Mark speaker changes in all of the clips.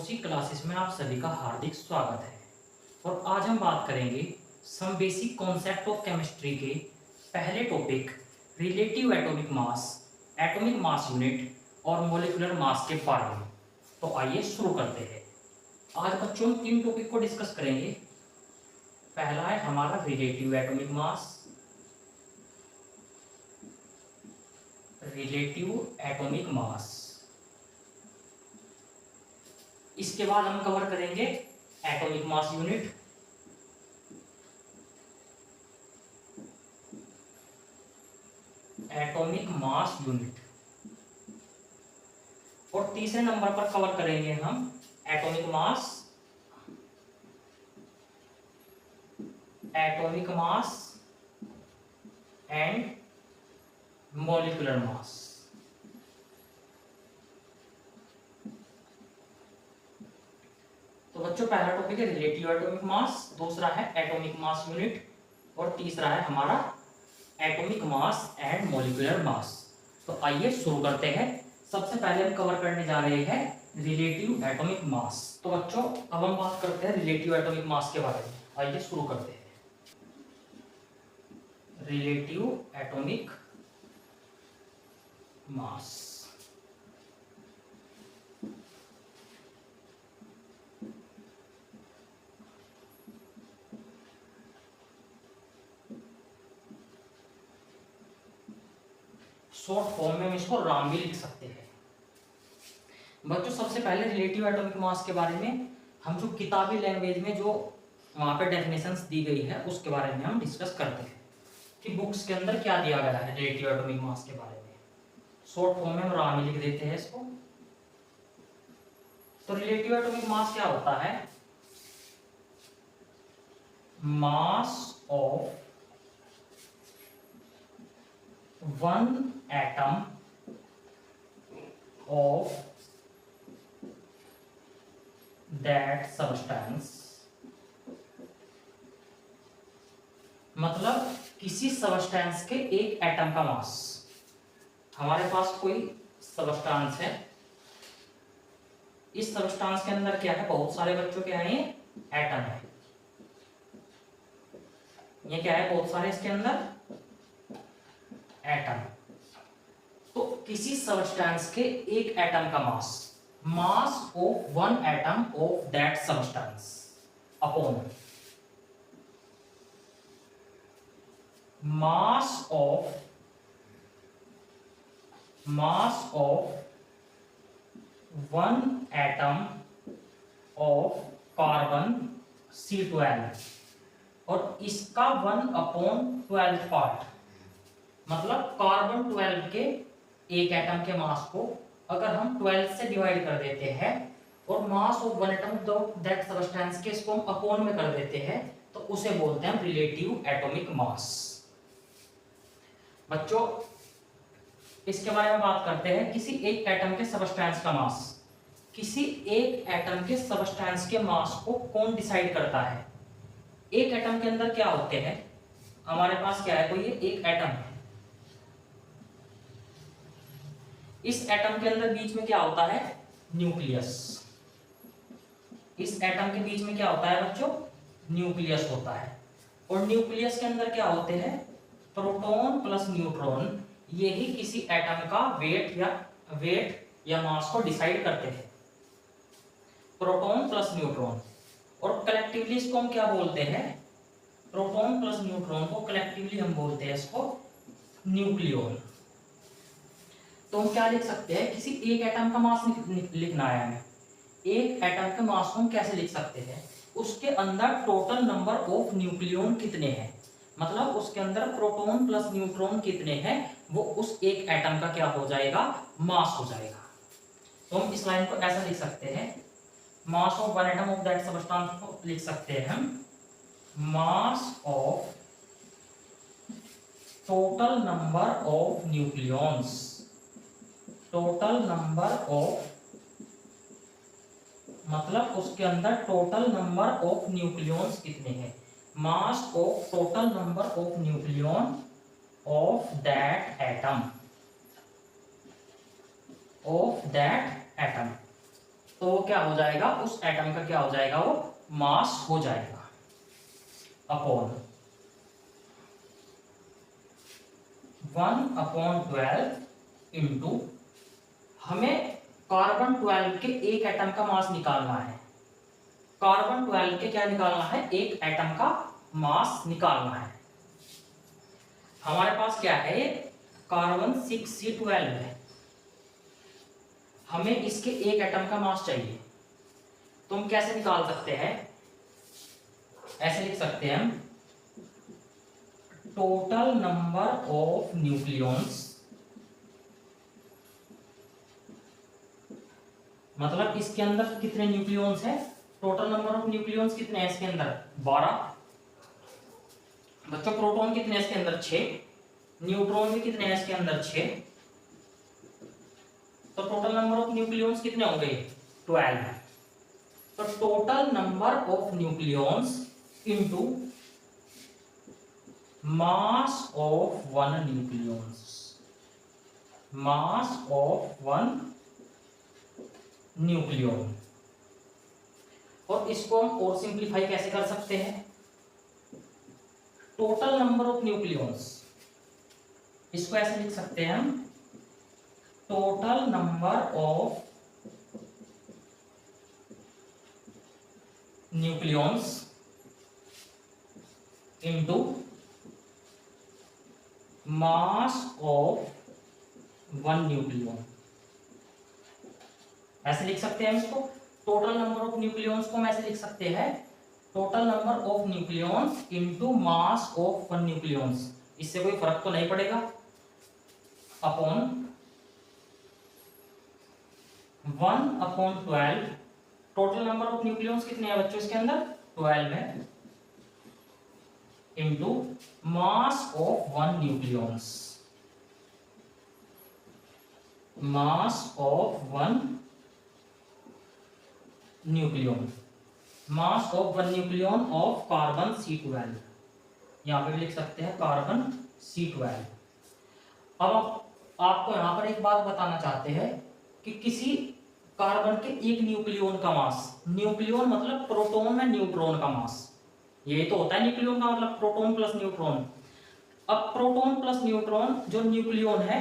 Speaker 1: Kosi classes में आप सभी का हार्दिक स्वागत है। और आज हम बात करेंगे some basic concept of chemistry के पहले topic relative atomic mass unit और मॉलिक्यूलर मास के बारे में। तो आइए शुरू करते हैं। आज बच्चों हम तीन टॉपिक को डिस्कस करेंगे। पहला है हमारा रिलेटिव एटॉमिक मास। इसके बाद हम कवर करेंगे एटॉमिक मास यूनिट, और तीसरे नंबर पर कवर करेंगे हम atomic mass and molecular mass. तो बच्चों पहला टॉपिक है रिलेटिव एटॉमिक मास, दूसरा है एटॉमिक मास यूनिट और तीसरा है हमारा atomic mass and molecular mass. तो आइए शुरू करते हैं। सबसे पहले हम कवर करने जा रहे हैं रिलेटिव एटॉमिक मास। तो बच्चों अब हम बात करते हैं रिलेटिव एटॉमिक मास के बारे में। आइए शुरू करते हैं। रिलेटिव एटॉमिक मास शॉर्ट फॉर्म में हम इसको राम भी लिख सकते हैं। बच्चों सबसे पहले रिलेटिव एटॉमिक मास के बारे में हम जो किताबी लैंग्वेज में जो वहां पे डेफिनेशंस दी गई है उसके बारे में हम डिस्कस करते हैं कि बुक्स के अंदर क्या दिया गया है रिलेटिव एटॉमिक मास के बारे में। शॉर्ट फॉर्म में हम राम ही लिख देते हैं इसको। तो रिलेटिव एटॉमिक मास क्या होता है? Mass of one atom of that substance, मतलब किसी सबस्टेंस के एक एटम का मास। हमारे पास कोई सबस्टेंस है, इस सबस्टेंस के अंदर क्या है? बहुत सारे बच्चों के हैं एटम है। ये क्या है? बहुत सारे इसके अंदर एटम। तो किसी सबस्टेंस के एक एटम का मास of one atom of that substance upon mass of one atom of carbon C12 और इसका 1/12 पार्ट, मतलब कार्बन 12 के एक एटम के मास को अगर हम 12 से डिवाइड कर देते हैं और मास of one atom of that substance के इसको हम अपॉन में कर देते हैं तो उसे बोलते हैं रिलेटिव एटॉमिक मास। बच्चों इसके बारे में बात करते हैं। किसी एक एटम के सबस्टेंस का मास, किसी एक एटम के सबस्टेंस के मास को कौन डिसाइड करता है? एक एटम के अंदर क्या होते हैं? हमारे पास क्या है? कोई एक एटम है। इस एटम के अंदर बीच में क्या होता है? न्यूक्लियस। इस एटम के बीच में क्या होता है बच्चों? न्यूक्लियस होता है। और न्यूक्लियस के अंदर क्या होते हैं? Proton plus neutron. यही किसी एटम का वेट या मास को डिसाइड करते हैं। Proton plus neutron. और कलेक्टिवली इसको हम क्या बोलते हैं? प्रोटॉन प्लस न्यूट्रॉन को कलेक्टिवली हम बोलते हैं इसको न्यूक्लियॉन। तो हम क्या लिख सकते हैं? किसी एक एटम का मास लिखना है हमें। एक एटम के मास को हम कैसे लिख सकते हैं? उसके अंदर टोटल नंबर ऑफ न्यूक्लियॉन कितने हैं, मतलब उसके अंदर प्रोटॉन प्लस न्यूट्रॉन कितने हैं, वो उस एक एटम का क्या हो जाएगा? मास हो जाएगा। तो हम इस लाइन को ऐसा लिख सकते हैं, मास of one atom of that substance को लिख सकते हैं हम mass of total number of nucleons. Total number of मतलब उसके अंदर टोटल नंबर ऑफ न्यूक्लियॉन्स कितने हैं? Mass of total number of nucleon of that atom. तो वो क्या हो जाएगा, उस एटम का क्या हो जाएगा, वो मास हो जाएगा अपॉन 1/12 इंटू, हमें कार्बन 12 के एक एटम का मास निकालना है। कार्बन 12 के क्या निकालना है, एक एटम का मास निकालना है। हमारे पास क्या है, कार्बन 6C12 है, हमें इसके एक एटम का मास चाहिए। तो हम कैसे निकाल सकते हैं, ऐसे लिख सकते हैं हम, टोटल नंबर ऑफ न्यूक्लियॉन्स, मतलब इसके अंदर कितने न्यूक्लियॉन्स हैं, टोटल नंबर ऑफ न्यूक्लियॉन्स कितने हैं इसके अंदर, 12। बच्चों प्रोटॉन कितने हैं इसके अंदर, 6। न्यूट्रॉन भी कितने हैं इसके अंदर, 6। तो टोटल नंबर ऑफ न्यूक्लियॉन्स कितने होंगे, 12। तो total number of nucleons into mass of one nucleons, mass of one nucleon. और इसको हम और सिंप्लीफाई कैसे कर सकते हैं, टोटल नंबर ऑफ न्यूक्लियॉन्स, इसको ऐसे लिख सकते हैं हम, total number of nucleons into mass of one nucleon, ऐसे लिख सकते हैं हम इसको। टोटल नंबर ऑफ न्यूक्लियॉन्स को हम ऐसे लिख सकते हैं, total number of nucleons into mass of one nucleons, इससे कोई फर्क तो नहीं पड़ेगा, upon 1/12। Total number of nucleons कितने हैं बच्चों इसके अंदर, 12 है, into mass of one nucleons, mass of one nucleon, mass of one nucleon of carbon C12, यहां पे भी लिख सकते हैं कार्बन C12। अब आपको यहां पर एक बात बताना चाहते हैं कि किसी कार्बन के एक न्यूक्लियॉन का मास, न्यूक्लियॉन मतलब प्रोटॉन में न्यूट्रॉन का मास, ये तो होता है न्यूक्लियॉन का मतलब प्रोटॉन प्लस न्यूट्रॉन। अब प्रोटॉन प्लस न्यूट्रॉन जो न्यूक्लियॉन है,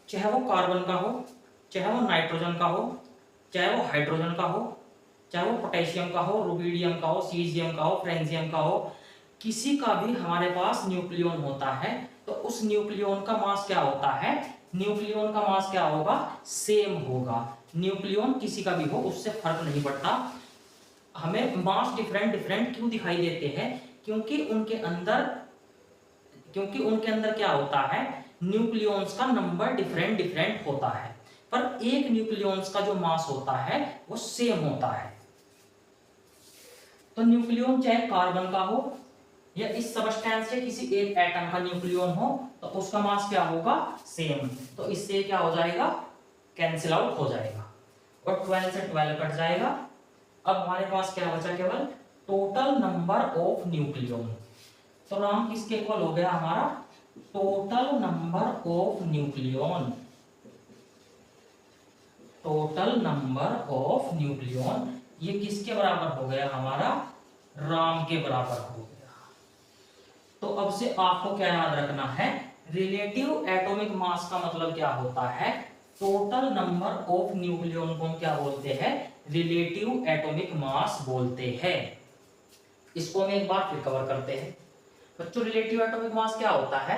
Speaker 1: चाहे वो कार्बन का हो, चाहे वो नाइट्रोजन का हो, चाहे वो हाइड्रोजन का हो, चाहे वो पोटेशियम का हो, रुबिडियम का हो, सीजियम का हो, फ्रेंजियम का हो, किसी का भी हमारे पास न्यूक्लियॉन होता है, तो उस न्यूक्लियॉन का मास क्या होता है, न्यूक्लियॉन का मास क्या होगा, सेम होगा। न्यूक्लियॉन किसी का भी हो उससे फर्क नहीं पड़ता। हमें मास डिफरेंट डिफरेंट क्यों दिखाई देते हैं, क्योंकि उनके अंदर क्या होता है, न्यूक्लियॉन्स का नंबर डिफरेंट डिफरेंट होता है, पर एक न्यूक्लियॉन्स का जो मास होता है वो सेम होता है। तो न्यूक्लियॉन चाहे कार्बन का हो या इस सबस्टेंस के किसी एक एटम का न्यूक्लियॉन हो, तो उसका मास क्या होगा, सेम। तो इससे क्या हो जाएगा, कैंसिल आउट हो जाएगा और 12 से 12 कट जाएगा। अब हमारे पास क्या बचा, केवल टोटल नंबर ऑफ न्यूक्लियॉन। तो नाम किसके इक्वल हो गया हमारा, total number of nucleon, total number of nucleon ये किसके बराबर हो गया हमारा, राम के बराबर हो गया। तो अब से आपको क्या याद रखना है, रिलेटिव एटॉमिक मास का मतलब क्या होता है, टोटल नंबर ऑफ न्यूक्लियॉन को हम क्या बोलते हैं, रिलेटिव एटॉमिक मास बोलते हैं। इसको हम एक बार फिर कवर करते हैं बच्चों। रिलेटिव एटॉमिक मास क्या होता है,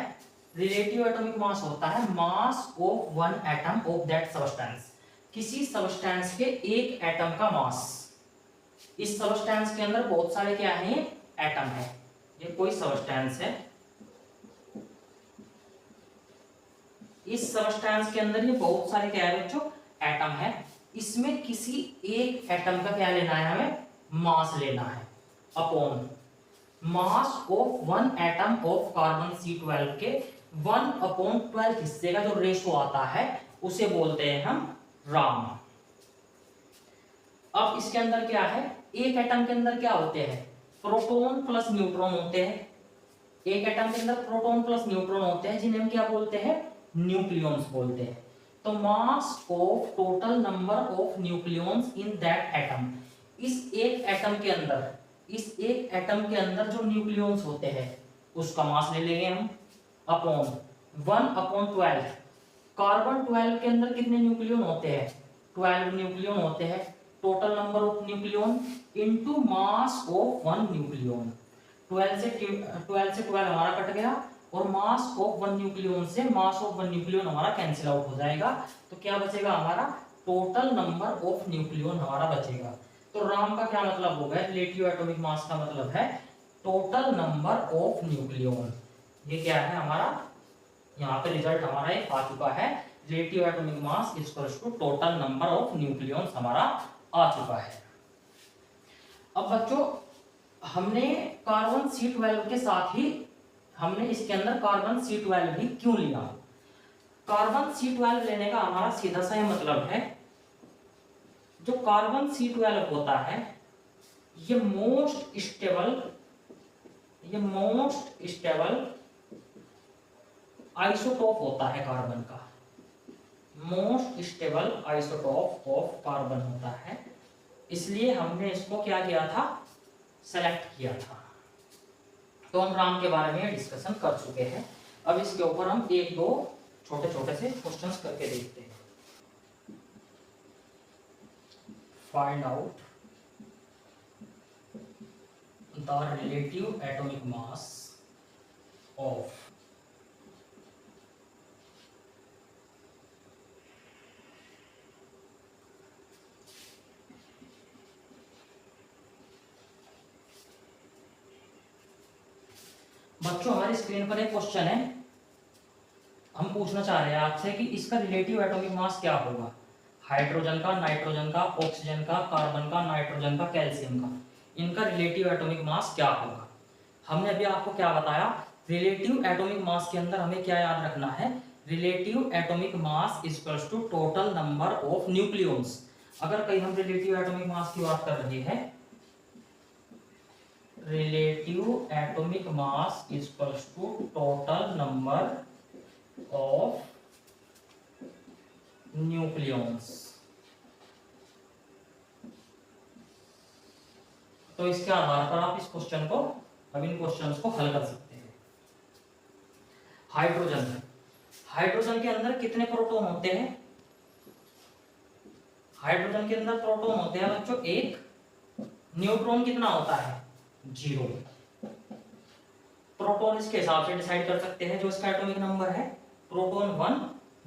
Speaker 1: रिलेटिव एटॉमिक मास होता है मास of one atom of that substance, किसी सबस्टेंस के एक एटम का मास। इस सबस्टेंस के अंदर बहुत सारे क्या हैं, एटम है, ये कोई सबस्टेंस है, इस सबस्टेंस के अंदर ये बहुत सारे क्या है बच्चों, एटम है। इसमें किसी एक एटम का क्या लेना है, हमें मास लेना है, upon mass of one atom of carbon C12 के 1/12 हिस्से का जो रेशो आता है उसे बोलते हैं हम राम। अब इसके अंदर क्या है, एक एटम के अंदर क्या होते हैं, प्रोटॉन प्लस न्यूट्रॉन होते हैं। एक एटम के अंदर प्रोटॉन प्लस न्यूट्रॉन होते हैं जिन्हें हम क्या बोलते हैं, न्यूक्लियॉन्स बोलते हैं। तो mass of total number of nucleons in that atom, इस एक एटम के अंदर, इस एक एटम के अंदर जो न्यूक्लियॉन्स होते हैं उसका मास ले लेंगे हम, अपॉन 1/12। कार्बन 12 के अंदर कितने न्यूक्लियॉन होते हैं? 12 न्यूक्लियॉन होते हैं। Total number of nucleon into mass of 1 nucleon. 12 से 12 हमारा कट गया और मास ऑफ 1 न्यूक्लियॉन से मास ऑफ 1 न्यूक्लियॉन हमारा कैंसिल आउट हो जाएगा। तो क्या बचेगा हमारा? टोटल नंबर ऑफ न्यूक्लियॉन हमारा बचेगा। तो राम का क्या मतलब होगा? रिलेटिव एटॉमिक मास का मतलब है टोटल नंबर ऑफ न्यूक्लियॉन। ये क्या है हमारा? यहाँ पे रिजल्ट हमारा एक आ चुका है, relative atomic mass equals to total number of nucleons हमारा आ चुका है। अब बच्चों हमने कार्बन C12 के साथ ही हमने इसके अंदर कार्बन C12 भी क्यों लिया? कार्बन C12 लेने का हमारा सीधा सा ये मतलब है, जो कार्बन C12 होता है ये मोस्ट स्टेबल आइसोटोप होता है कार्बन का, most stable isotope of carbon होता है। इसलिए हमने इसको क्या किया था? सेलेक्ट किया था। तो हम राम के बारे में डिस्कशन कर चुके हैं। अब इसके ऊपर हम एक दो छोटे छोटे से क्वेश्चंस करके देखते हैं। Find out the relative atomic mass of बच्चों हमारी स्क्रीन पर एक क्वेश्चन है, हम पूछना चाह रहे हैं आपसे कि इसका रिलेटिव एटॉमिक मास क्या होगा? हाइड्रोजन का, नाइट्रोजन का, ऑक्सीजन का, कार्बन का, नाइट्रोजन का, कैल्शियम का, इनका रिलेटिव एटॉमिक मास क्या होगा? हमने अभी आपको क्या बताया? रिलेटिव एटॉमिक मास के अंदर हमें क्या याद रखना है? Relative atomic mass equals to total number of nucleons. अगर कहीं हम रिलेटिव एटॉमिक मास की बात कर रहे हैं, relative atomic mass equals to total number of nucleons। तो इसके आधार पर आप इस क्वेश्चन को, अब इन क्वेश्चंस को हल कर सकते हैं। हाइड्रोजन, हाइड्रोजन के अंदर कितने प्रोटॉन होते हैं? हाइड्रोजन के अंदर प्रोटॉन होते हैं बच्चों एक। न्यूट्रॉन कितना होता है? 0। प्रोटॉन इसके हिसाब से डिसाइड कर सकते हैं, जो इसका एटॉमिक नंबर है प्रोटॉन 1,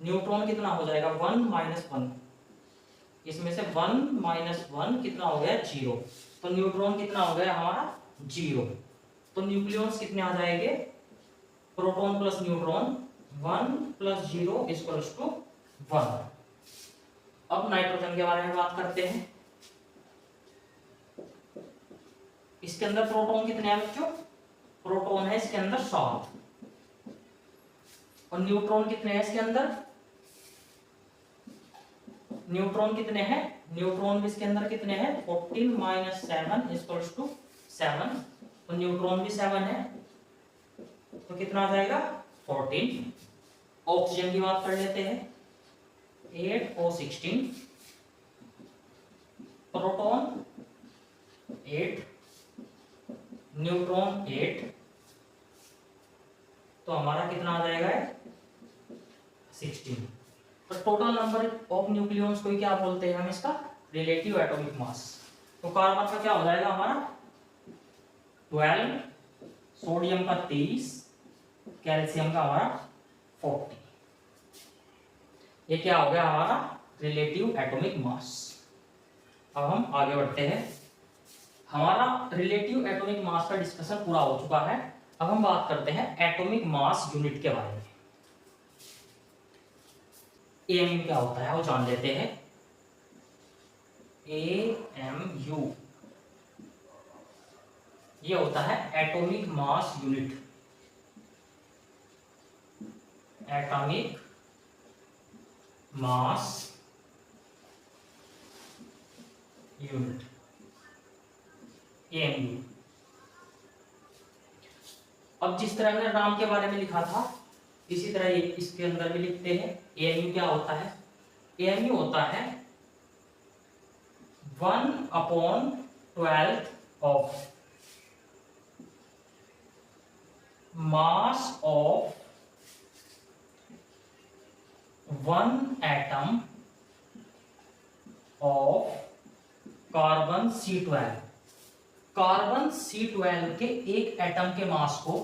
Speaker 1: न्यूट्रॉन कितना हो जाएगा? 1 - 1, इसमें से 1 - 1 कितना हो गया? 0। तो न्यूट्रॉन कितना हो गया हमारा? 0। तो न्यूक्लियॉन्स कितने आ जाएंगे? Proton plus neutron 1 + 0 = 1। अब नाइट्रोजन के बारे में बात करते हैं। इसके अंदर प्रोटॉन कितने हैं बच्चों? प्रोटॉन है इसके अंदर 7। और न्यूट्रॉन कितने हैं इसके अंदर? न्यूट्रॉन कितने हैं? न्यूट्रॉन भी इसके अंदर कितने हैं? 14 - 7 = 7। तो न्यूट्रॉन भी 7 है, तो कितना आ जाएगा? 14। ऑक्सीजन की बात कर लेते हैं, 8 और 16। प्रोटॉन 8, न्यूट्रॉन 8, तो हमारा कितना आ जाएगा? 16। तो टोटल नंबर ऑफ न्यूक्लियॉन्स को क्या बोलते हैं हम? इसका रिलेटिव एटॉमिक मास। तो कार्बन का क्या हो जाएगा हमारा? 12, सोडियम का 23, कैल्शियम का हमारा 40। ये क्या हो गया हमारा? रिलेटिव एटॉमिक मास। अब हम आगे बढ़ते हैं। हमारा रिलेटिव एटॉमिक मास का डिस्कशन पूरा हो चुका है। अब हम बात करते हैं एटॉमिक मास यूनिट के बारे में। एएमयू क्या होता है वो जान लेते हैं। एएमयू ये होता है atomic mass unit. Atomic mass unit AMU. अब जिस तरह मैंने नाम के बारे में लिखा था इसी तरह ये इसके अंदर भी लिखते हैं। एएमयू क्या होता है? AMU होता है 1/12 of mass of one atom of carbon C12। Carbon C12 के एक एटम के मास को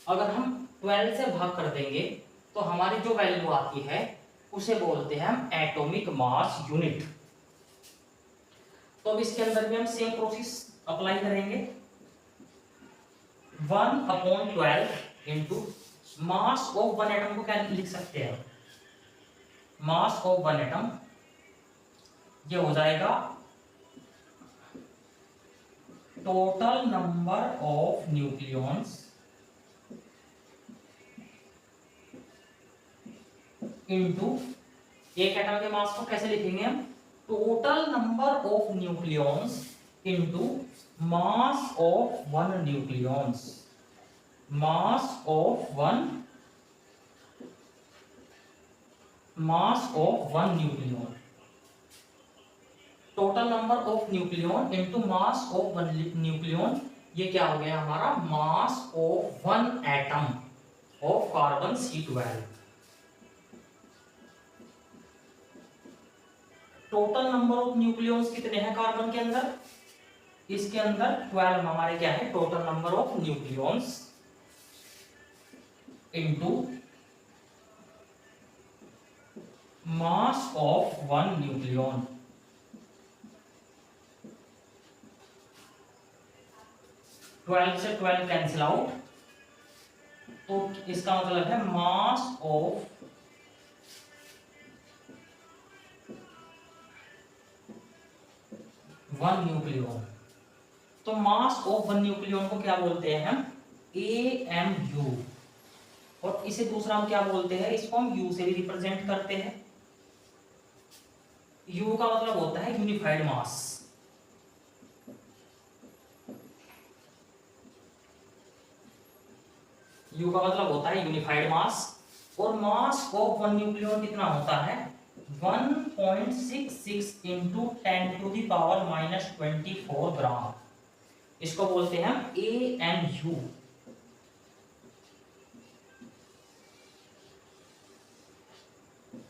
Speaker 1: अगर हम 12 से भाग कर देंगे तो हमारी जो वैल्यू आती है उसे बोलते हैं हम एटॉमिक मास यूनिट। तो अब इसके अंदर भी हम सेम प्रोसेस अप्लाई करेंगे। 1/12 into mass of one atom को क्या लिख सकते हैं, मास ऑफ वन एटम, ये हो जाएगा total number of nucleons into, एक एटम के मास को कैसे लिखेंगे हम, total number of nucleons into mass of one nucleons, mass of one nucleon, total number of nucleon into mass of one nucleon, ये क्या हो गया हमारा, मास of one atom of carbon C12। Total number of nucleons कितने हैं carbon के अंदर, इसके अंदर 12 हमारे क्या है, total number of nucleons into mass of one nucleon. Twelve से 12 कैंसिल आउट, तो इसका मतलब है मास ऑफ वन न्यूक्लियॉन। तो मास ऑफ वन न्यूक्लियॉन को क्या बोलते हैं हम, AMU, और इसे दूसरा हम क्या बोलते हैं, इसको हम U से भी रिप्रेजेंट करते हैं। U का मतलब होता है यूनिफाइड मास। U का मतलब होता है यूनिफाइड मास, और मास ऑफ वन न्यूक्लियॉन कितना होता है, 1.66 इंटू 10⁻⁻24 ग्राम। इसको बोलते हैं हम AMU।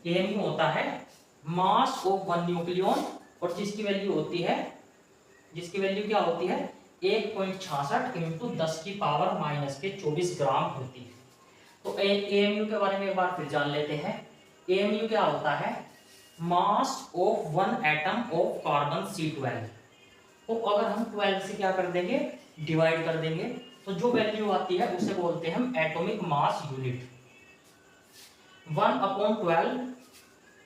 Speaker 1: AMU होता है मास ऑफ वन न्यूक्लियॉन, और जिसकी वैल्यू होती है, जिसकी वैल्यू क्या होती है, 1.66 इंटू 10⁻⁻24 ग्राम होती है। तो AMU के बारे में एक बार फिर जान लेते हैं। AMU क्या होता है, मास of one atom of carbon C12 को अगर हम 12 से क्या कर देंगे, डिवाइड कर देंगे, तो जो वैल्यू आती है उसे बोलते हैं हम atomic mass unit. 1/12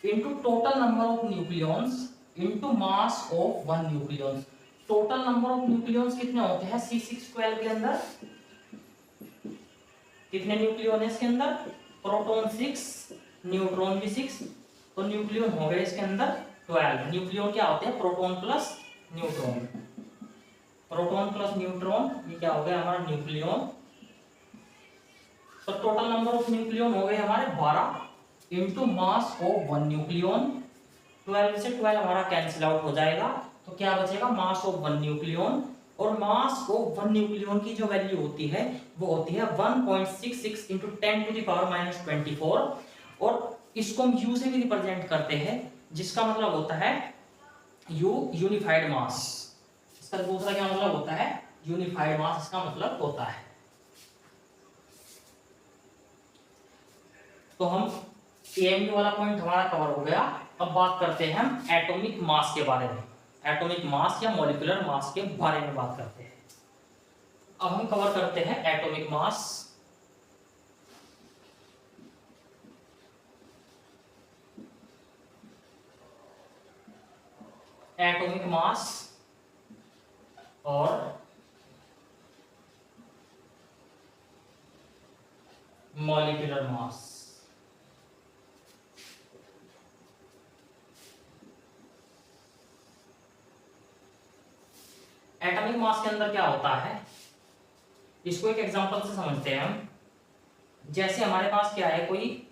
Speaker 1: into total number of nucleons into mass of one nucleons. Total number of nucleons कितने होते हैं, C612 के अंदर कितने न्यूक्लियॉन है इसके अंदर, प्रोटॉन 6, न्यूट्रॉन भी 6, तो न्यूक्लियन हो गए इसके अंदर 12। न्यूक्लियन क्या होते हैं, proton plus neutron, proton plus neutron, ये क्या हो गया हमारा न्यूक्लियन। तो टोटल नंबर ऑफ न्यूक्लियन हो गए हमारे 12 into mass of one nucleon. 12 से 12 हमारा कैंसिल आउट हो जाएगा, तो क्या बचेगा, मास ऑफ वन न्यूक्लियन, और मास ऑफ वन न्यूक्लियन की जो वैल्यू होती है वो होती है 1.66 इंटू 10⁻⁻24, और इसको हम U से भी रिप्रेजेंट करते हैं, जिसका मतलब होता है U यूनिफाइड मास। इसका दूसरा क्या मतलब होता है, यूनिफाइड मास इसका मतलब होता है। तो हम AMU वाला पॉइंट हमारा कवर हो गया। अब बात करते हैं हम एटॉमिक मास के बारे में, एटॉमिक मास या मॉलिक्यूलर मास के बारे में बात करते हैं। अब हम कवर करते हैं एटॉमिक मास। एटॉमिक मास और मॉलिक्यूलर मास। एटॉमिक मास के अंदर क्या होता है, इसको एक एग्जांपल से समझते हैं हम। जैसे हमारे पास क्या है, कोई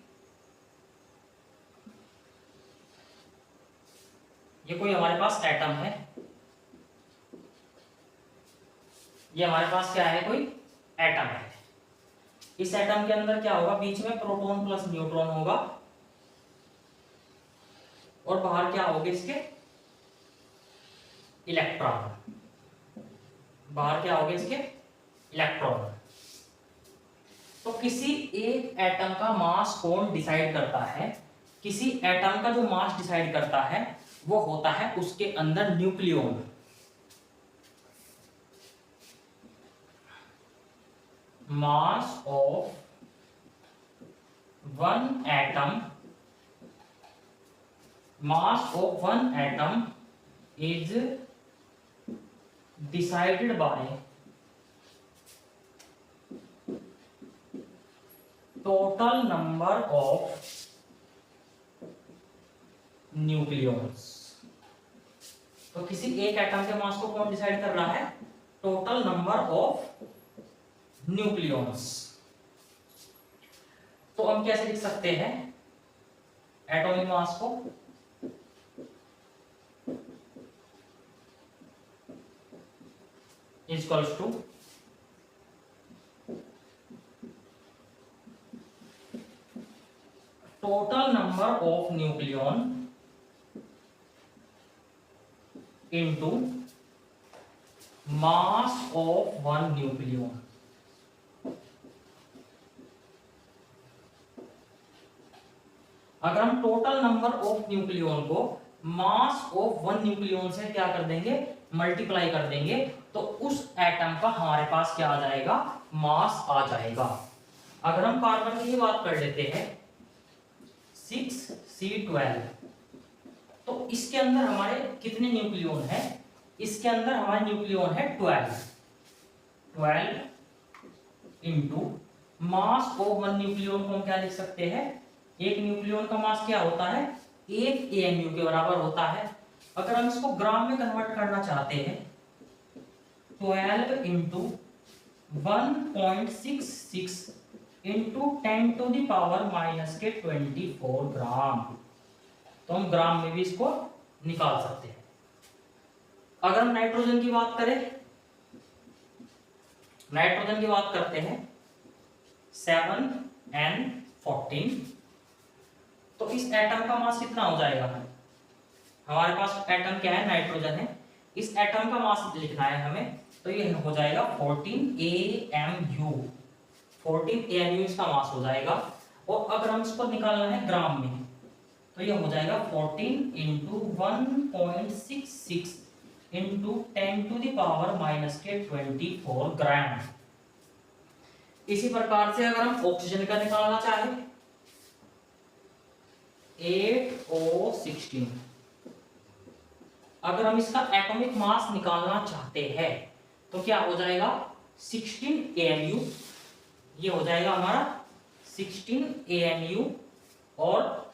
Speaker 1: ये कोई हमारे पास एटम है, ये हमारे पास क्या है, कोई एटम है। इस एटम के अंदर क्या होगा, बीच में प्रोटॉन प्लस न्यूट्रॉन होगा और बाहर क्या होगा इसके, इलेक्ट्रॉन। बाहर क्या होगा इसके, इलेक्ट्रॉन। तो किसी एक एटम का मास कौन डिसाइड करता है, किसी एटम का जो मास डिसाइड करता है वो होता है उसके अंदर nucleon. Mass of one atom, mass of one atom is decided by total number of nucleons. तो किसी एक एटम के मास को कौन डिसाइड कर रहा है, टोटल नंबर ऑफ न्यूक्लियॉन्स। तो हम कैसे लिख सकते हैं एटॉमिक मास को, equals to total number of nucleon into mass of one nucleon. अगर हम टोटल नंबर ऑफ न्यूक्लियॉन को मास ऑफ वन न्यूक्लियॉन से क्या कर देंगे, मल्टीप्लाई कर देंगे, तो उस एटम का हमारे पास क्या आ जाएगा, मास आ जाएगा। अगर हम कार्बन की बात कर लेते हैं 6C12, तो इसके अंदर हमारे कितने न्यूक्लियॉन है, इसके अंदर हमारे न्यूक्लियॉन है 12 into mass of one nucleon को हम क्या लिख सकते हैं, एक न्यूक्लियॉन का मास क्या होता है, 1 AMU के बराबर होता है। अगर हम इसको ग्राम में कन्वर्ट करना चाहते हैं, 12 इंटू 1.66 इंटू 10⁻⁻24 ग्राम, तो हम ग्राम में भी इसको निकाल सकते हैं। अगर हम नाइट्रोजन की बात करें, नाइट्रोजन की बात करते हैं 7N14, तो इस एटम का मास कितना हो जाएगा, हमारे पास एटम क्या है, नाइट्रोजन है, इस एटम का मास लिखना है हमें, तो ये हो जाएगा 14 AMU, 14 AMU इसका मास हो जाएगा। और अगर हम इसको निकालना है ग्राम में, तो ये हो जाएगा 14 इंटू 1.66 इंटू 10⁻⁻24 ग्राम। इसी प्रकार से अगर हम ऑक्सीजन का निकालना चाहें 8O16, अगर हम इसका एटॉमिक मास निकालना चाहते हैं तो क्या हो जाएगा 16 AMU, ये हो जाएगा हमारा 16 AMU, और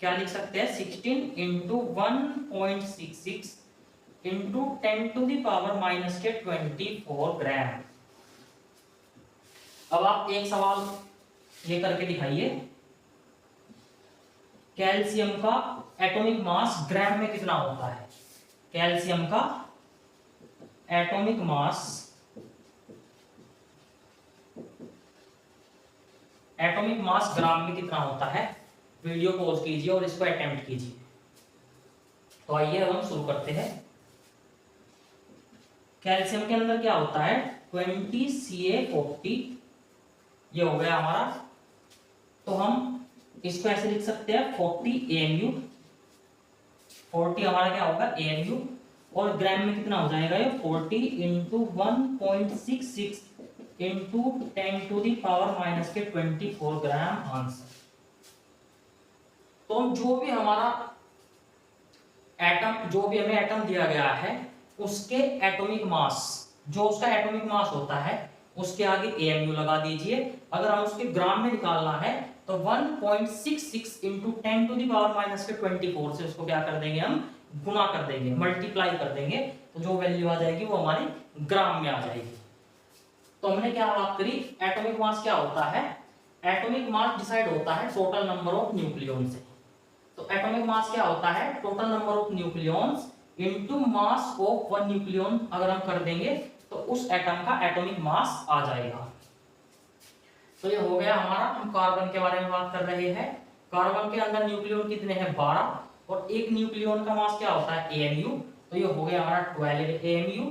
Speaker 1: क्या लिख सकते हैं 16 इंटू 1.66 इंटू 10⁻⁻24 ग्राम। अब आप एक सवाल ये करके दिखाइए, कैल्शियम का एटॉमिक मास ग्राम में कितना होता है, कैल्शियम का एटॉमिक मास, एटॉमिक मास ग्राम में कितना होता है, वीडियो पॉज कीजिए और इसको अटेम्प्ट कीजिए। तो आइए हम शुरू करते हैं। कैल्शियम के अंदर क्या होता है 20Ca40, ये हो गया हमारा, तो हम इसको ऐसे लिख सकते हैं 40 AMU, 40 हमारा क्या होगा AMU, और ग्राम में कितना हो जाएगा ये 40 इंटू 1.66 इंटू 10⁻⁻24 ग्राम आंसर। तो जो भी हमारा एटम, जो भी हमें एटम दिया गया है उसके एटॉमिक मास, जो उसका एटॉमिक मास होता है उसके आगे AMU लगा दीजिए। अगर हम उसके ग्राम में निकालना है तो 1.66 इंटू 10⁻⁻24 से उसको क्या कर देंगे, हम गुना कर देंगे, मल्टीप्लाई कर देंगे, तो जो वैल्यू आ जाएगी वो हमारी ग्राम में आ जाएगी। तो हमने क्या बात करी, एटॉमिक मास क्या होता है, एटॉमिक मास डिसाइड होता है टोटल नंबर ऑफ न्यूक्लियॉन से। तो एटॉमिक मास क्या होता है, total number of nucleons into mass of one nucleon अगर हम कर देंगे तो उस एटम का एटॉमिक मास आ जाएगा। तो ये हो गया हमारा, हम कार्बन के बारे में बात कर रहे हैं। कार्बन के अंदर न्यूक्लियॉन कितने हैं, 12, और एक न्यूक्लियॉन का मास क्या होता है, एएमयू। तो ये हो गया हमारा 12 एएमयू।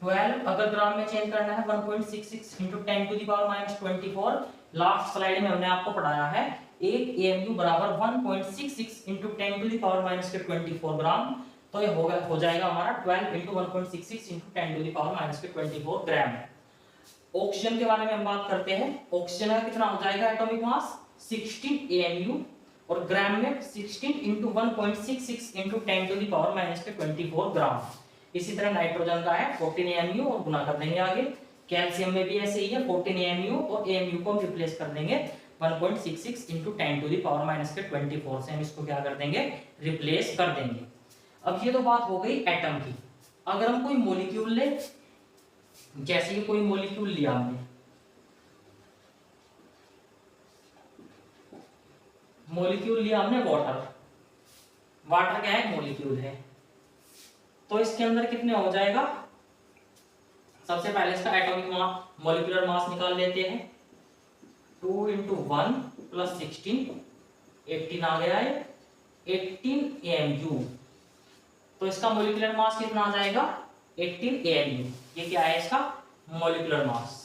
Speaker 1: 12 अगर ग्राम में चेंज करना है 1.66 into 10 to the power minus 24। Last slide में हमने आपको पढ़ाया है एक एएमयू बराबर 1.66 into 10 to the power minus के 24 ग्राम। तो ये हो जाएगा हमारा 12 into 1.66 into 10 to the power minus के 24 ग्राम। ऑक्सीजन के बारे में हम बात करते हैं। ऑक्सीजन का कितना हो जाएगा एटॉमिक मास, 16 एएमयू, और ग्राम में 16 into 1.66 into 10 to the power minus के 24 ग्राम। इसी तरह नाइट्रोजन का है 14 एएमयू, और गुना कर देंगे आगे। कैल्शियम में भी ऐसे ही है 14 एएमयू, और एएमयू को हम रिप्लेस कर देंगे 1.66 into 10 to the power minus के 24 से हम इसको क्या कर देंगे, रिप्लेस कर देंगे। अब ये तो बात हो गई एटम की। अगर हम कोई मॉलिक्यूल ले, जैसे कि कोई मॉलिक्यूल लिया हमने, मॉलिक्यूल लिया हमने वाटर। वाटर क्या है, मॉलिक्यूल है। तो इसके अंदर कितने हो जाएगा, सबसे पहले इसका एटॉमिक मास, मॉलिक्यूलर मास निकाल लेते हैं। 2 इंटू 1 प्लस 16, 18 आ गया है, 18 एएमयू। तो इसका मॉलिक्यूलर मास कितना आ जाएगा, 18 एएमयू। ये क्या है इसका मॉलिक्यूलर मास।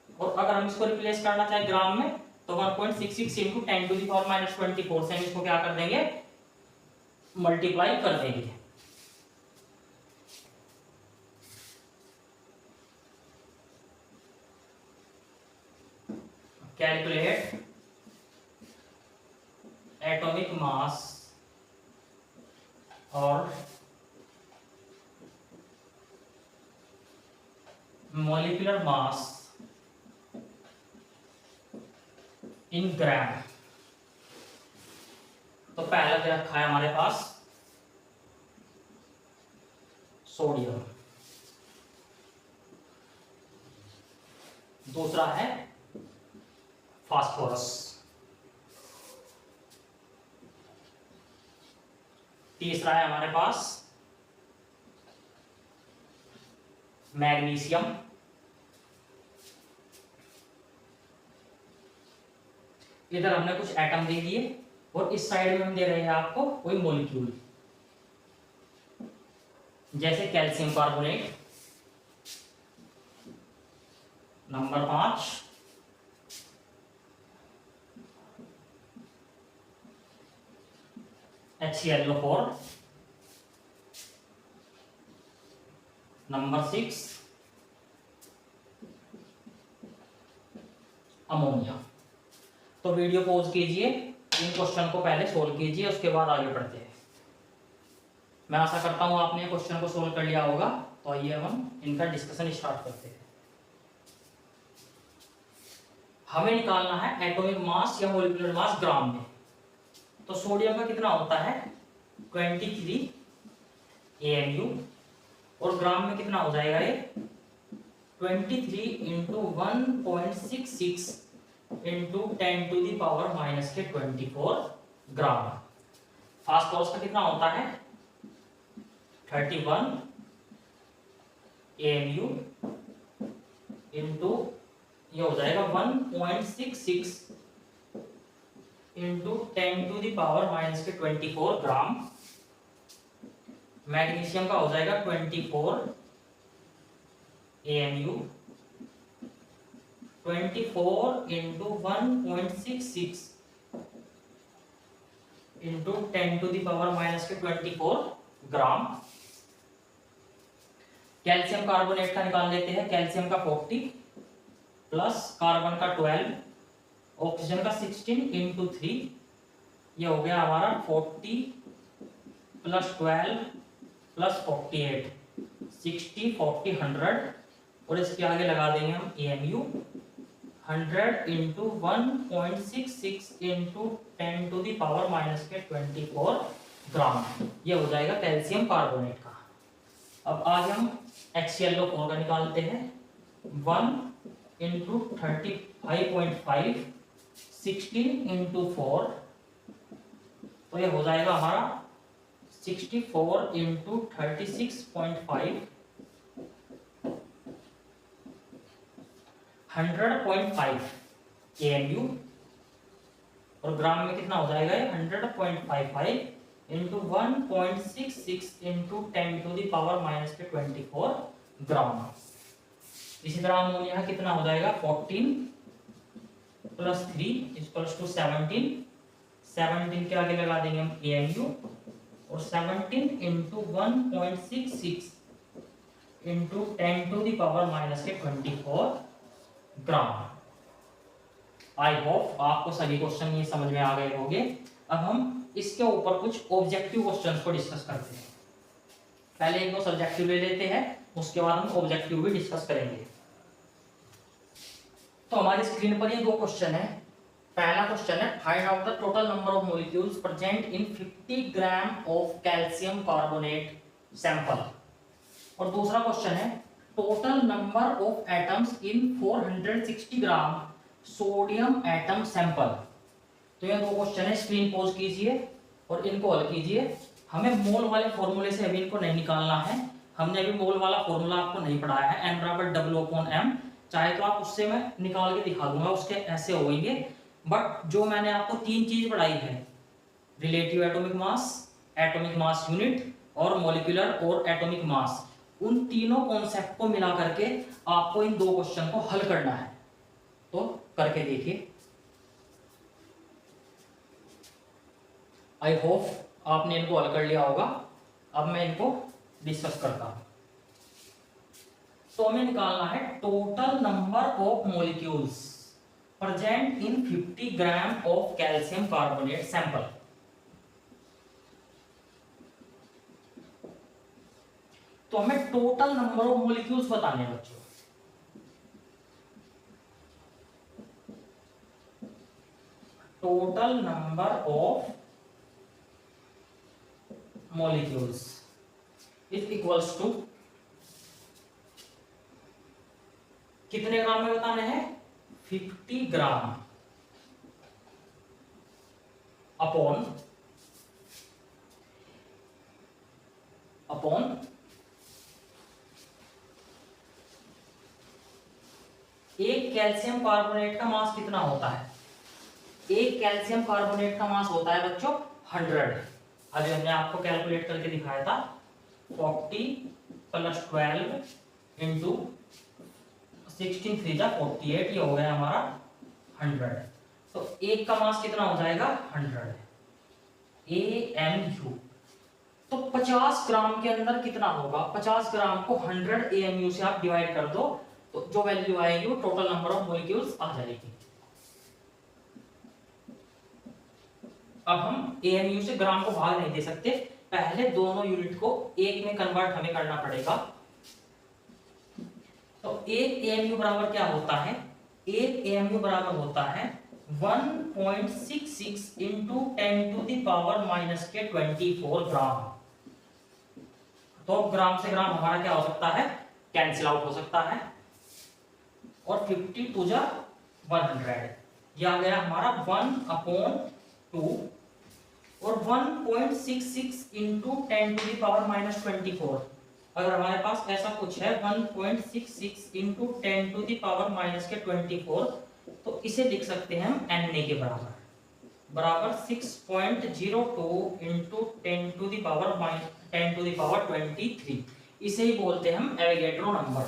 Speaker 1: और अगर हम इसको रिप्लेस करना चाहे ग्राम में तो 1.66 into 10 to the power minus 24 से हम इसको क्या कर देंगे, मल्टीप्लाई कर देंगे। कैलकुलेट एटॉमिक मास और मॉलिक्यूलर मास इन ग्राम। तो पहला क्या रखा है हमारे पास, सोडियम। दूसरा है फास्फोरस। तीसरा है हमारे पास मैग्नीशियम। इधर हमने कुछ एटम दे दिए, और इस साइड में हम दे रहे हैं आपको कोई मॉलिक्यूल, जैसे calcium carbonate number 5, HClO4 number 6, ammonia. तो वीडियो पॉज कीजिए, इन क्वेश्चन को पहले सोल्व कीजिए, उसके बाद आगे बढ़ते हैं। मैं आशा करता हूं आपने क्वेश्चन को सोल्व कर लिया होगा। तो आइए हम इनका डिस्कशन स्टार्ट करते हैं। हमें निकालना है एटॉमिक मास या मॉलिक्यूलर मास ग्राम में। तो सोडियम का कितना होता है, 23 एएमयू, और ग्राम में कितना हो जाएगा ये, 23 into 1.66 into 10 to the power minus के 24 ग्राम। फास्फोरस का कितना होता है, 31 एएमयू इंटू ये हो जाएगा 1.66 into 10 to the power minus के 24 ग्राम। मैग्नीशियम का हो जाएगा 24 AMU, 24 into 1.66 into 10 to the power minus के 24 ग्राम। कैल्शियम कार्बोनेट का निकाल लेते हैं। कैल्शियम का 40 प्लस कार्बन का 12, ऑक्सीजन का 16 इंटू 3, ये हो गया हमारा 40 प्लस 12 प्लस 48, 60 40 100, और इसके आगे लगा देंगे हम AMU. 100 into 1.66 into 10 to the power minus के 24 ग्राम। ये हो जाएगा कैल्शियम कार्बोनेट का। अब आगे हम HClO4 का निकालते हैं। 1 इंटू 35.5, 16 इंटू 4, तो ये हो जाएगा हमारा 64 इंटू 36.5, 100.5 AMU, और ग्राम में कितना हो जाएगा ये 100.55 इंटू 1.66 इंटू 10⁻⁻24 ग्राम। इसी तरह अमोनिया कितना हो जाएगा 14 प्लस 3 इक्वल्स टू 17, 17 के आगे लगा देंगे हम AMU, और 17 into 1.66 into 10⁻⁻24 gram. I hope आपको सभी क्वेश्चन ये समझ में आ गए होंगे। अब हम इसके ऊपर कुछ ऑब्जेक्टिव क्वेश्चंस को डिस्कस करते हैं। पहले एक दो सब्जेक्टिव ले लेते हैं, उसके बाद हम ऑब्जेक्टिव भी डिस्कस करेंगे। तो हमारी स्क्रीन पर ये दो क्वेश्चन है। पहला क्वेश्चन है find out the total number of molecules present in 50 gram of calcium carbonate sample, और दूसरा क्वेश्चन है total number of atoms in 460 gram sodium atom sample. तो ये दो क्वेश्चन है, स्क्रीन पॉज कीजिए और इनको हल कीजिए। हमें मोल वाले फॉर्मूले से अभी इनको नहीं निकालना है, हमने अभी मोल वाला फॉर्मूला आपको नहीं पढ़ाया है, n=W/m। चाहे तो आप उससे मैं निकाल के दिखा दूंगा, उसके ऐसे होंगे। बट जो मैंने आपको तीन चीज पढ़ाई है, रिलेटिव एटॉमिक मास, एटॉमिक मास यूनिट और मॉलिक्यूलर और एटॉमिक मास, उन तीनों कॉन्सेप्ट को मिला करके आपको इन दो क्वेश्चन को हल करना है। तो करके देखिए। आई होप आपने इनको हल कर लिया होगा। अब मैं इनको डिस्कस करता हूं। तो हमें निकालना है total number of molecules present in 50 gram of calcium carbonate sample. तो हमें टोटल नंबर ऑफ मॉलिक्यूल्स बताने हैं बच्चों। Total number of molecules is equals to कितने ग्राम में बताने हैं 50 ग्राम अपॉन एक कैल्शियम कार्बोनेट का मास कितना होता है। एक कैल्शियम कार्बोनेट का मास होता है बच्चों 100। अभी हमने आपको कैलकुलेट करके दिखाया था 40 + 12 इंटू 16 3 जा 48, ये हो गया हमारा 100। तो एक का मास कितना हो जाएगा 100 AMU। तो 50 ग्राम के अंदर कितना होगा, 50 ग्राम को 100 AMU से आप डिवाइड कर दो, तो जो वैल्यू आएगी वो टोटल नंबर ऑफ मॉलिक्यूल्स आ जाएगी। अब हम AMU से ग्राम को भाग नहीं दे सकते, पहले दोनों यूनिट को एक में कन्वर्ट हमें करना पड़ेगा। तो एक AMU बराबर क्या होता है, एक AMU बराबर होता है 1.66 इंटू 10⁻⁻24 ग्राम। तो ग्राम से ग्राम हमारा क्या हो सकता है, कैंसिल आउट हो सकता है, और 50 2 जा 100, यह आ गया हमारा 1/2, और 1.66 इंटू 10⁻⁻24। अगर हमारे पास ऐसा कुछ है 1.66 इंटू 10⁻⁻24, तो इसे लिख सकते हैं हम Na के बराबर 6.02 इंटू 10⁻23। इसे ही बोलते हैं हम एवोगैड्रो नंबर।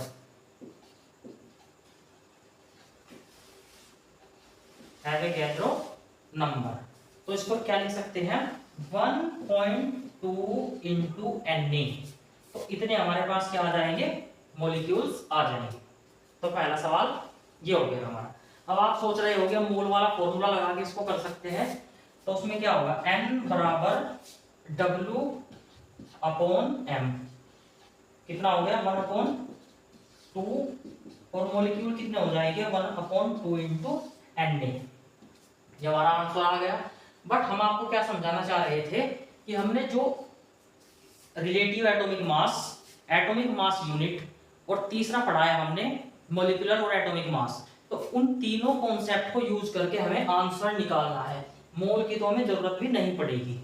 Speaker 1: एवोगैड्रो नंबर, तो इसको क्या लिख सकते हैं 1.2 इंटू Na। तो इतने हमारे पास क्या आ जाएंगे, मॉलिक्यूल्स आ जाएंगे। तो पहला सवाल ये हो गया हमारा। अब आप सोच रहे होंगे मोल वाला फॉर्मूला लगा के इसको कर सकते हैं, तो उसमें क्या होगा N बराबर W/m, कितना हो गया 1/2, और मॉलिक्यूल कितने हो जाएंगे 1/2 इंटू Na। ये हमारा आंसर आ गया। बट हम आपको क्या समझाना चाह रहे थे कि हमने जो रिलेटिव एटॉमिक मास यूनिट और तीसरा पढ़ाया हमने मॉलिक्यूलर और एटॉमिक मास। तो उन तीनों कॉन्सेप्ट को यूज करके हमें आंसर निकालना है, मोल की तो हमें जरूरत भी नहीं पड़ेगी।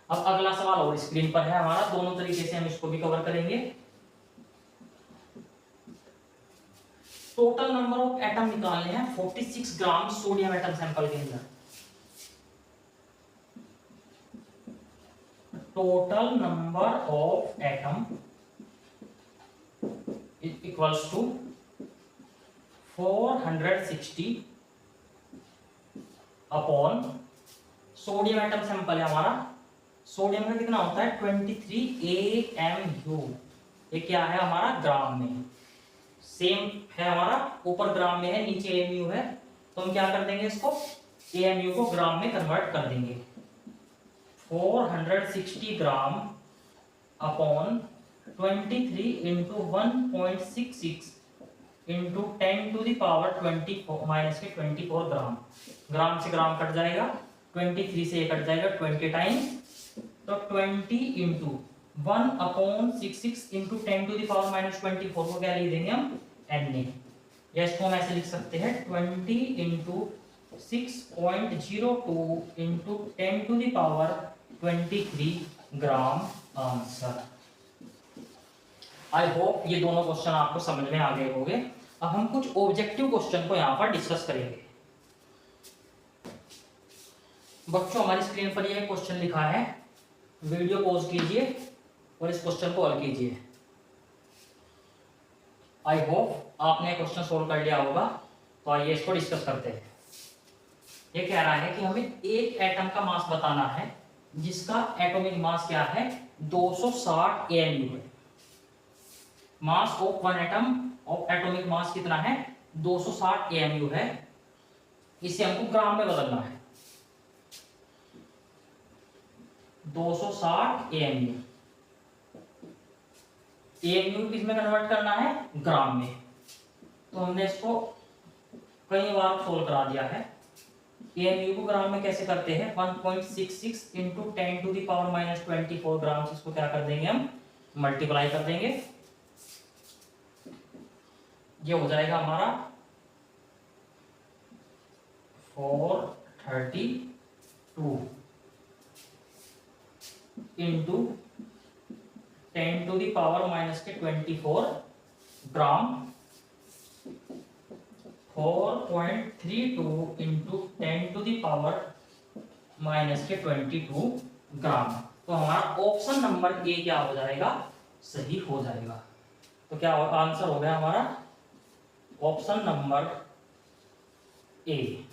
Speaker 1: अब अगला सवाल और स्क्रीन पर है हमारा, दोनों तरीके से हम इसको भी कवर करेंगे। टोटल नंबर ऑफ एटम निकालने हैं 46 ग्राम सोडियम एटम सैंपल के अंदर। Total number of atom equals to 460 upon sodium atom sample है हमारा। सोडियम का कितना होता है 23 AMU। ये क्या है हमारा ग्राम में, सेम है हमारा, ऊपर ग्राम में है नीचे AMU है, तो हम क्या कर देंगे इसको AMU को ग्राम में कन्वर्ट कर देंगे। 460 gram upon 23 into 1.66 into 10 to the power 24 minus के 24 ग्राम। ग्राम से ग्राम कट जाएगा, 23 से ये कट जाएगा 20 टाइम्स, तो 20 into 1/66 into 10 to the power minus 24 को क्या लिख देंगे हम Na। या इसको हम ऐसे लिख सकते हैं 20 into 6.02 into 10 to the power 23 gram answer. I hope ये दोनों क्वेश्चन आपको समझ में आ गए होंगे। अब हम कुछ ऑब्जेक्टिव क्वेश्चन को यहाँ पर डिस्कस करेंगे। बच्चों हमारी स्क्रीन पर ये क्वेश्चन लिखा है, वीडियो पॉज कीजिए और इस क्वेश्चन को हल कीजिए। आई होप आपने क्वेश्चन सोल्व कर लिया होगा, तो आइए इसको डिस्कस करते हैं। ये कह रहा है कि हमें एक एटम का मास बताना है जिसका एटॉमिक मास क्या है 260 AMU है। मास of one atom of atomic mass कितना है 260 AMU है। इसे हमको ग्राम में बदलना है, 260 AMU। AMU किस में कन्वर्ट करना है ग्राम में। तो हमने इसको कई बार सोल्व करा दिया है। AMU को ग्राम में कैसे करते हैं 1.66 into 10 to the power minus 24 gram से इसको क्या कर देंगे हम मल्टीप्लाई कर देंगे। ये हो जाएगा हमारा 432 into 10 to the power minus के 24 gram, 4.32 into 10 to the power minus के 22 ग्राम। तो हमारा ऑप्शन नंबर ए क्या हो जाएगा सही हो जाएगा। तो क्या आंसर हो गया हमारा ऑप्शन नंबर ए।